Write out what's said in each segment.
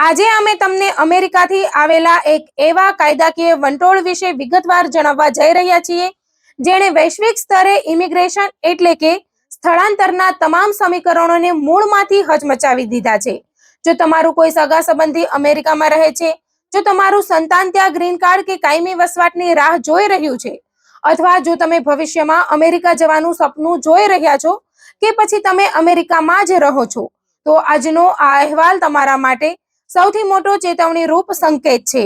આજે અમે તમને અમેરિકાથી આવેલા એક એવા કાયદાકીય વંટોળ વિશે વિગતવાર જણાવવા જઈ રહ્યા છીએ જેણે વૈશ્વિક સ્તરે ઇમિગ્રેશન એટલે કે સ્થળાંતરના તમામ સમીકરણોને મૂળમાંથી હચમચાવી દીધા છે। જો તમારું કોઈ સગા સંબંધી અમેરિકામાં રહે છે, જો તમારું સંતાન ત્યાં ગ્રીન કાર્ડ કે કાયમી વસવાટની રાહ જોઈ રહ્યું છે, અથવા જો તમે ભવિષ્યમાં અમેરિકા જવાનું સપનું જોઈ રહ્યા છો કે પછી તમે અમેરિકામાં જ રહો છો, તો આજનો આ અહેવાલ તમારા માટે સૌથી મોટો ચેતવણી રૂપ સંકેત છે।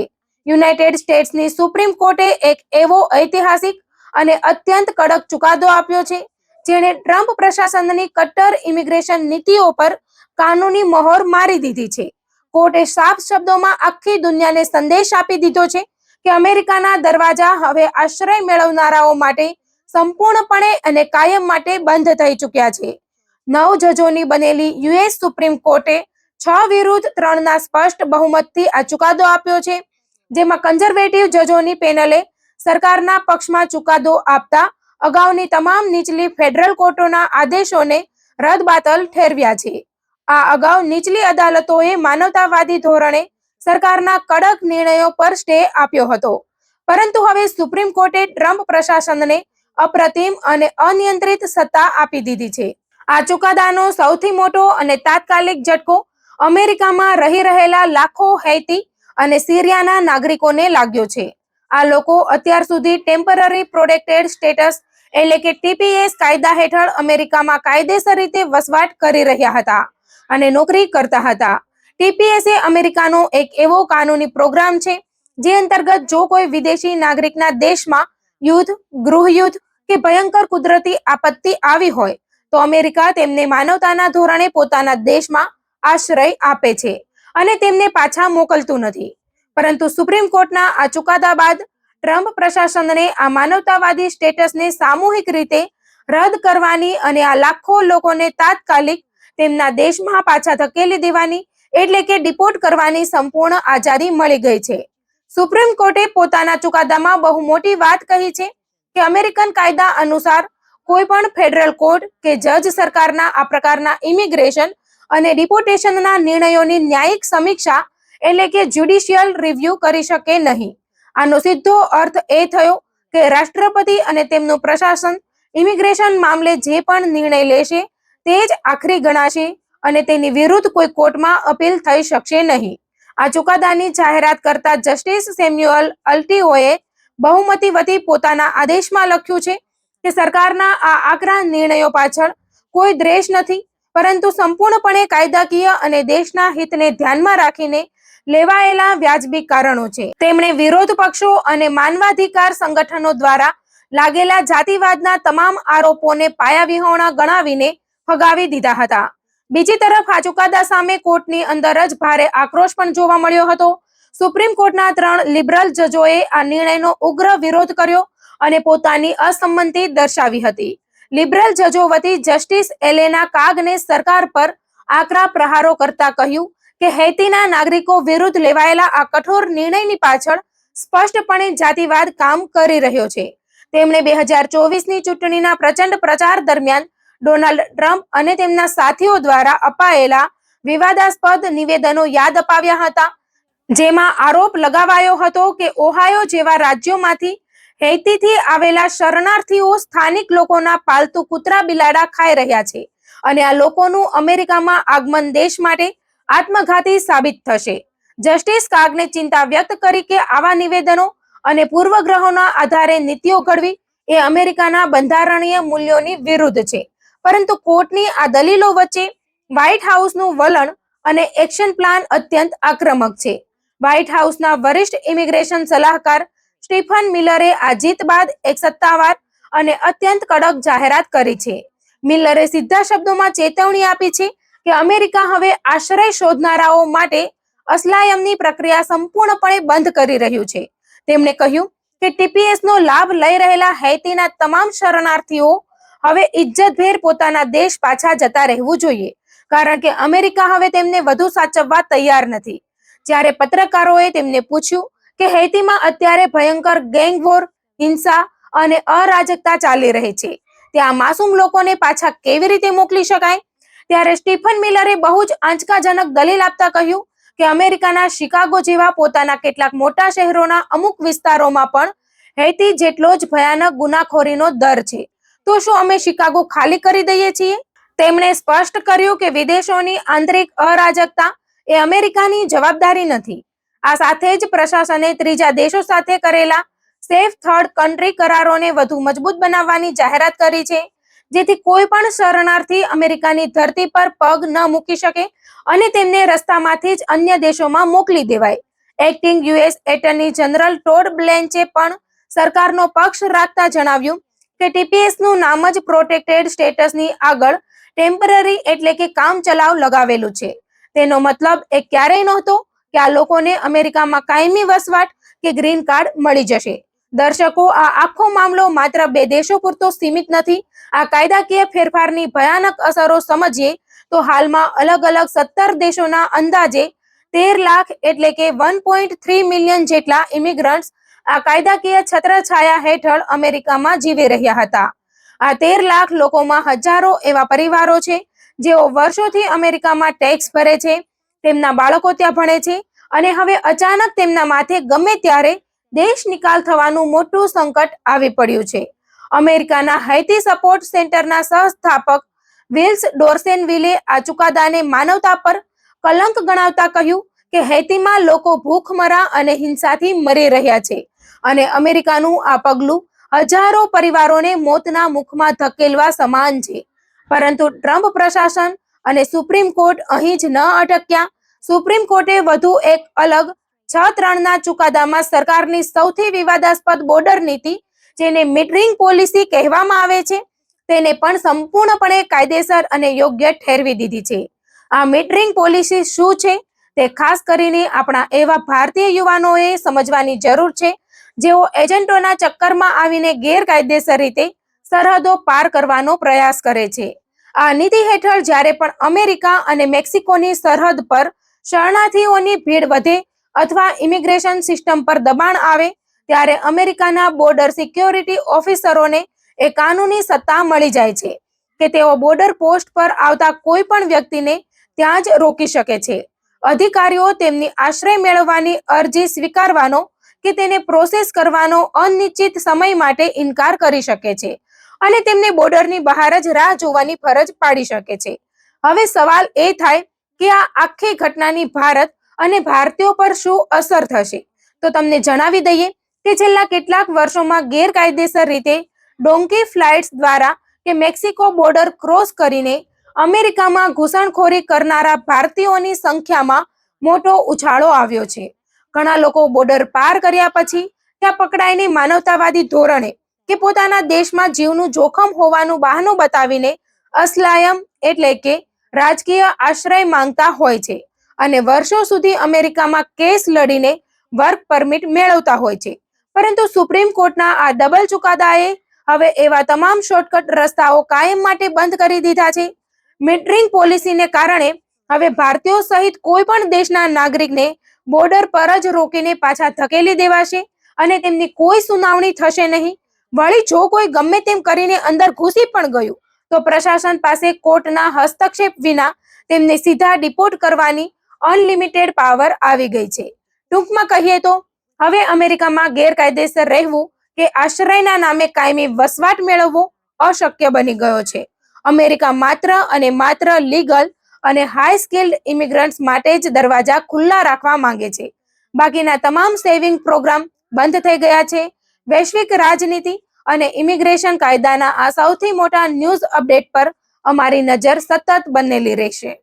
યુનાઇટેડ સ્ટેટ્સની સુપ્રીમ કોર્ટે એક એવો ઐતિહાસિક અને અત્યંત કડક ચુકાદો આપ્યો છે જેણે ટ્રમ્પ પ્રશાસનની કટ્ટર ઇમિગ્રેશન નીતિઓ પર કાનૂની મહોર મારી દીધી છે। કોર્ટે સાફ શબ્દોમાં આખી દુનિયાને સંદેશ આપી દીધો છે કે અમેરિકાના દરવાજા હવે આશ્રય મેળવનારાઓ માટે સંપૂર્ણપણે અને કાયમ માટે બંધ થઈ ચૂક્યા છે। 9 જજોની બનેલી યુએસ સુપ્રીમ કોર્ટે 6-3 સ્પષ્ટ બહુમતથી આ ચુકાદો આપ્યો છે, જેમાં કન્ઝર્વેટિવ જજોની પેનલે સરકારના પક્ષમાં ચુકાદો આપતા અગાઉની તમામ નીચલી ફેડરલ કોર્ટોના આદેશોને રદબાતલ ઠેરવ્યા છે। આ અગાઉ નીચલી અદાલતોએ માનવતાવાદી ધોરણે સરકારના કડક નિર્ણયો પર સ્ટે આપ્યો હતો, પરંતુ હવે સુપ્રીમ કોર્ટે ટ્રમ્પ પ્રશાસનને અપ્રતિમ અને અનિયંત્રિત સત્તા આપી દીધી છે। આ ચુકાદાનો સૌથી મોટો અને તાત્કાલિક ઝટકો અમેરિકામાં રહી રહેલા લાખો હૈતી અને સિરિયાના નાગરિકોને લાગ્યો છે। આ લોકો અત્યાર સુધી ટેમ્પરરી પ્રોટેક્ટેડ સ્ટેટસ એટલે કે ટીપીએસ કાયદા હેઠળ અમેરિકામાં કાયદેસર રીતે વસવાટ કરી રહ્યા હતા અને નોકરી કરતા હતા। ટીપીએસ એ અમેરિકાનો એક એવો કાનૂની પ્રોગ્રામ છે જે અંતર્ગત જો કોઈ વિદેશી નાગરિકના દેશમાં યુદ્ધ, ગૃહયુદ્ધ કે ભયંકર કુદરતી આપત્તિ આવી હોય તો અમેરિકા તેમને માનવતાના ધોરણે પોતાના દેશમાં આશ્રય આપે છે અને તેમને પાછા મોકલતું નથી। પરંતુ સુપ્રીમ કોર્ટના આ ચુકાદા બાદ ટ્રમ્પ પ્રશાસનને આ માનવતાવાદી સ્ટેટસને સામૂહિક રીતે રદ કરવાની અને આ લાખો લોકોને તાત્કાલિક તેમના દેશમાં પાછા ધકેલી દેવાની એટલે કે ડિપોર્ટ કરવાની સંપૂર્ણ આઝાદી મળી ગઈ છે। સુપ્રીમ કોર્ટે પોતાના ચુકાદામાં બહુ મોટી વાત કહી છે કે અમેરિકન કાયદા અનુસાર કોઈ પણ ફેડરલ કોર્ટ કે જજ સરકારના આ પ્રકારના ઇમિગ્રેશન અને ડિપોર્ટેશનના નિર્ણયોની ન્યાયિક સમીક્ષા એટલે કે જ્યુડિશિયલ રિવ્યુ કરી શકે નહીં। આનો સીધો અર્થ એ થયો કે રાષ્ટ્રપતિ અને તેમનું પ્રશાસન ઇમિગ્રેશન મામલે જે પણ નિર્ણય લેશે તે જ આખરી ગણાશે અને તેની વિરુદ્ધ કોઈ કોર્ટમાં અપીલ થઈ શકશે નહીં। આ ચુકાદાની જાહેરાત કરતા જસ્ટિસ સેમ્યુઅલ અલ્ટિઓએ બહુમતી વતી પોતાના આદેશમાં લખ્યું છે કે સરકારના આ આકરા નિર્ણયો પાછળ કોઈ દ્વેષ નથી, પરંતુ સંપૂર્ણપણે કાયદાકીય અને દેશના હિતને ધ્યાનમાં રાખીને લેવાયેલા વ્યાજબી કારણો છે। તેમણે વિરોધ પક્ષો અને માનવાધિકાર સંગઠનો દ્વારા લાગેલા જાતિવાદના તમામ આરોપોને પાયાવિહોણા ગણાવીને ફગાવી દીધા હતા। બીજી તરફ આ ચુકાદા સામે કોર્ટની અંદર જ ભારે આક્રોશ પણ જોવા મળ્યો હતો। સુપ્રીમ કોર્ટના 3 લિબરલ જજોએ આ નિર્ણયનો ઉગ્ર વિરોધ કર્યો અને પોતાની અસંમતિ દર્શાવી હતી। લિબરલ જજો વતી જસ્ટિસ એલેના કાગને સરકાર પર આકરા પ્રહારો કરતા કહ્યું કે હૈતીના નાગરિકો વિરુદ્ધ લેવાયેલા આ કઠોર નિર્ણયની પાછળ સ્પષ્ટપણે જાતિવાદ કામ કરી રહ્યો છે। તેમણે 2024ની ચૂંટણીના પ્રચંડ પ્રચાર દરમિયાન ડોનાલ્ડ ટ્રમ્પ અને તેમના સાથીઓ દ્વારા અપાયેલા વિવાદાસ્પદ નિવેદનો યાદ અપાવ્યા હતા, જેમાં આરોપ લગાવાયો હતો કે ઓહાયો જેવા રાજ્યોમાંથી હૈતીથી આવેલા શરણાર્થીઓ સ્થાનિક લોકોના પાલતુ કૂતરા બિલાડા ખાઈ રહ્યા છે અને આ લોકોનું અમેરિકામાં આગમન દેશ માટે આત્મઘાતી સાબિત થશે। જસ્ટિસ કાગને ચિંતા વ્યક્ત કરી કે આવા નિવેદનો અને પૂર્વગ્રહોના આધારે નીતિઓ ઘડવી એ અમેરિકાના બંધારણીય મૂલ્યોની વિરુદ્ધ છે, પરંતુ કોર્ટની આ દલીલો વચ્ચે વ્હાઇટ હાઉસનું વલણ અને એક્શન પ્લાન અત્યંત આક્રમક છે। વ્હાઇટ હાઉસના વરિષ્ઠ ઇમિગ્રેશન સલાહકાર સ્ટીફન મિલરે આ જીત બાદ એક સત્તાવાર અને અત્યંત કડક જાહેરાત કરી છે। મિલરે સીધા શબ્દોમાં ચેતવણી આપી છે કે અમેરિકા હવે આશ્રય શોધનારાઓ માટે અસ્લાયમની પ્રક્રિયા સંપૂર્ણપણે બંધ કરી રહ્યું છે। તેમણે કહ્યું કે ટીપીએસનો લાભ લઈ રહેલા હૈતીના તમામ શરણાર્થીઓ હવે ઇજ્જતભેર પોતાના દેશ પાછા જતા રહેવું જોઈએ, કારણ કે અમેરિકા હવે તેમને વધુ સાચવવા તૈયાર નથી। જ્યારે પત્રકારોએ તેમને પૂછ્યું કે હૈતીમાં અત્યારે ભયંકર ગેંગ વોર, હિંસા અને અરાજકતા ચાલી રહી છે, ત્યાં માસૂમ લોકોને પાછા કેવી રીતે મોકલી શકાય, ત્યારે સ્ટીફન મિલરે બહુ જ આંચકાજનક દલીલ આપતા કહ્યું કે અમેરિકાના શિકાગો જેવા પોતાના કેટલાક મોટા શહેરોના અમુક વિસ્તારોમાં પણ હૈતી જેટલો જ ભયાનક ગુનાખોરીનો દર છે. તો શું અમે શિકાગો ખાલી કરી દઈએ છીએ? તેમણે સ્પષ્ટ કર્યું કે વિદેશોની આંતરિક અરાજકતા એ અમેરિકાની જવાબદારી નથી. આ સાથે જ પ્રશાસને ત્રીજા દેશો સાથે કરેલા સેફ થર્ડ કન્ટ્રી કરારોને વધુ મજબૂત બનાવવાની જાહેરાત કરી છે, જેથી કોઈ પણ શરણાર્થી અમેરિકાની ધરતી પર પગ ન મૂકી શકે અને તેમને રસ્તામાંથી જ અન્ય દેશોમાં મોકલી દેવાય. Acting US attorney general Todd Blanche પણ સરકારનો પક્ષ રાખતા જણાવ્યું કે ટીપીએસનું નામ જ પ્રોટેક્ટેડ સ્ટેટસની આગળ ટેમ્પરરી એટલે કે કામચલાઉ લગાવેલું છે. તેનો મતલબ એ ક્યારેય નહોતો કે આ લોકોને અમેરિકામાં કાયમી વસવાટ કે ગ્રીન કાર્ડ મળી જશે. દર્શકો, આ આખો મામલો માત્ર 2 દેશો પૂરતો સીમિત નથી. આ કાયદાકીય ફેરફારની ભયાનક અસરો સમજીએ તો હાલમાં અલગ અલગ 17 દેશોના અંદાજે 13 લાખ એટલે કે 1.3 મિલિયન જેટલા ઇમિગ્રન્ટ્સ આ કાયદાકીય છત્રછાયા હેઠળ અમેરિકામાં જીવી રહ્યા હતા. આ 13 લાખ લોકોમાં હજારો એવા પરિવારો છે જેઓ વર્ષોથી અમેરિકામાં ટેક્સ ભરે છે, તેમના બાળકો ત્યાં ભણે છે અને હવે અચાનક તેમના માથે ગમે ત્યારે દેશ નિકાલ થવાનું મોટું સંકટ આવી પડ્યું છે. અમેરિકાના હૈતી સપોર્ટ સેન્ટરના સહસ્થાપક વિલ્સ ડોર્સેનવિલે આ ચુકાદાને માનવતા પર કલંક ગણાવતા કહ્યું કે હૈતીમાં લોકો ભૂખમરા અને હિંસાથી મરી રહ્યા છે અને અમેરિકાનું આ પગલું હજારો પરિવારોને મોતના મુખમાં ધકેલવા સમાન છે. પરંતુ ટ્રમ્પ પ્રશાસન અને સુપ્રીમ કોર્ટ અહીં જ ન અટક્યા. સુપ્રીમ કોર્ટે વધુ એક અલગ 6-3ના ચુકાદામાં સરકારની સૌથી વિવાદાસ્પદ બોર્ડર નીતિ, જેને મિટરિંગ પોલિસી કહેવામાં આવે છે, તેને પણ સંપૂર્ણપણે કાયદેસર અને યોગ્ય ઠેરવી દીધી છે. આ મિટરિંગ પોલિસી શું છે તે ખાસ કરીને આપણા એવા ભારતીય યુવાનોએ સમજવાની જરૂર છે જેઓ એજન્ટોના ચક્કરમાં આવીને ગેરકાયદેસર રીતે સરહદો પાર કરવાનો પ્રયાસ કરે છે. આ નીતિ હેઠળ જ્યારે પણ અમેરિકા અને મેક્સિકોની સરહદ પર શરણાર્થીઓની ભીડ વધે અથવા ઇમિગ્રેશન સિસ્ટમ પર દબાણ આવે, ત્યારે અમેરિકાના બોર્ડર સિક્યોરિટી ઓફિસરોને એ કાનૂની સત્તા મળી જાય છે કે તેઓ બોર્ડર પોસ્ટ પર આવતા કોઈ પણ વ્યક્તિને ત્યાં જ રોકી શકે છે. અધિકારીઓ તેમની આશ્રય મેળવવાની અરજી સ્વીકારવાનો કે તેને પ્રોસેસ કરવાનો અનિશ્ચિત સમય માટે ઇનકાર કરી શકે છે અને તેમને બોર્ડરની બહાર જ રાહ જોવાની ફરજ પાડી શકે છે. હવે સવાલ એ થાય કે આ આખી ઘટનાની ભારત અને ભારતીયો પર શું અસર થશે? તો તમને જણાવી દઈએ કે છેલ્લા કેટલાક વર્ષોમાં ગેરકાયદેસર રીતે ડોંકી ફ્લાઇટ્સ દ્વારા કે મેક્સિકો બોર્ડર ક્રોસ કરીને અમેરિકામાં ઘૂસણખોરી કરનારા ભારતીયોની સંખ્યામાં મોટો ઉછાળો આવ્યો છે. ઘણા લોકો બોર્ડર પાર કર્યા પછી ત્યાં પકડાઈને માનવતાવાદી ધોરણે કે પોતાના દેશમાં જીવનું જોખમ હોવાનું બહાનું બતાવીને અસલાયમ એટલે કે રાજકીય આશ્રય માંગતા હોય છે અને વર્ષો સુધી અમેરિકામાં કેસ લડીને વર્ક પરમિટ મેળવતા હોય છે. પરંતુ સુપ્રીમ કોર્ટના આ ડબલ ચુકાદાએ હવે એવા તમામ શોર્ટકટ રસ્તાઓ કાયમ માટે બંધ કરી દીધા છે. મિટરિંગ પોલિસીને કારણે હવે ભારતીયો સહિત કોઈ પણ દેશના નાગરિકને બોર્ડર પર જ રોકીને પાછા ધકેલી દેવાશે અને તેમની કોઈ સુનાવણી થશે નહીં. વળી જો કોઈ ગમે તેમ કરીને અંદર ઘૂસી પણ ગયું તો પ્રશાસન પાસે કોર્ટના હસ્તક્ષેપ વિના તેમને સીધા ડિપોર્ટ કરવાની અનલિમિટેડ પાવર આવી ગઈ છે. ટૂંકમાં કહીએ તો હવે અમેરિકામાં ગેરકાયદેસર રહેવું કે આશ્રયના નામે કાયમી વસવાટ મેળવવો અશક્ય બની ગયો છે. અમેરિકા માત્ર અને માત્ર લીગલ અને હાઈ સ્કિલ્ડ ઇમિગ્રન્ટ્સ માટે જ દરવાજા ખુલ્લા રાખવા માંગે છે. બાકીના તમામ સેવિંગ પ્રોગ્રામ બંધ થઈ ગયા છે. વૈશ્વિક રાજનીતિ અને ઇમિગ્રેશન કાયદાના આ સૌથી મોટા ન્યૂઝ અપડેટ પર અમારી નજર સતત બનેલી રહેશે.